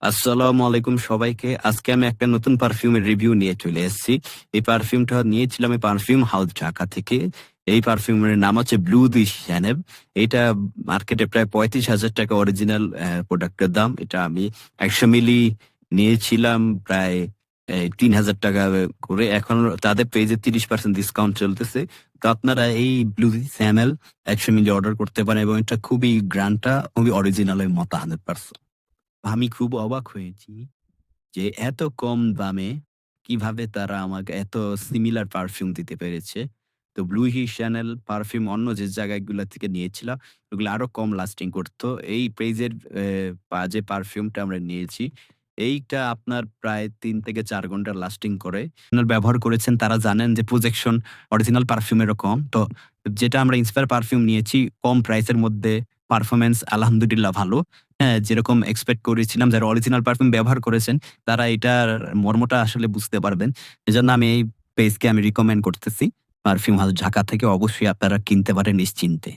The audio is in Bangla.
আসসালামু আলাইকুম সবাইকে। আজকে আমি একটা নতুন পারফিউমের রিভিউ নিয়ে চলে এসেছি। এই পারফিউমটা নিয়েছিলাম এই পারফিউম হাউস ঢাকা থেকে। এই পারফিউমের নাম হচ্ছে ব্লু দি শ্যানেল। এটা মার্কেটে প্রায় ৳৩৫,০০০ অরিজিনাল প্রোডাক্টের দাম। এটা আমি ১০০ মিলি নিয়েছিলাম প্রায় ৳৩,০০০ করে। এখন তাদের পেজে ৩০% ডিসকাউন্ট চলতেছে। তো আপনারা এই ব্লু দি শ্যানেল ১০০ মিলি অর্ডার করতে পারেন এবং এটা খুবই গ্রান্টটা খুবই অরিজিনালের মতো 100%। আমি খুব অবাক হয়েছি যে এত কম দামে কিভাবে তারা আমাকে এত সিমিলার পারফিউম দিতে পেরেছে। তো ব্লু হি শ্যানেল পারফিউম অন্য যে জায়গাগুলা থেকে নিয়েছিলাম, ওগুলো আরো কম লাস্টিং করতো। এই পেইজের যে পারফিউমটা আমরা নিয়েছি, এইটা আপনার প্রায় ৩ থেকে ৪ ঘন্টা লাস্টিং করে। আপনারা ব্যবহার করেছেন তারা জানেন যে প্রজেকশন অরিজিনাল পারফিউমেরও কম। তো যেটা আমরা ইন্সপায়ার পারফিউম নিয়েছি কম প্রাইসের মধ্যে পারফরম্যান্স আলহামদুলিল্লাহ ভালো। হ্যাঁ, যেরকম এক্সপেক্ট করেছিলাম যারা অরিজিনাল পারফিউম ব্যবহার করেছেন, তারা এটার মর্মটা আসলে বুঝতে পারবেন। এজন্য আমি এই পেজকে রিকমেন্ড করতেছি। পারফিউম হাউস ঢাকা থেকে অবশ্যই আপনারা কিনতে পারেন নিশ্চিন্তে।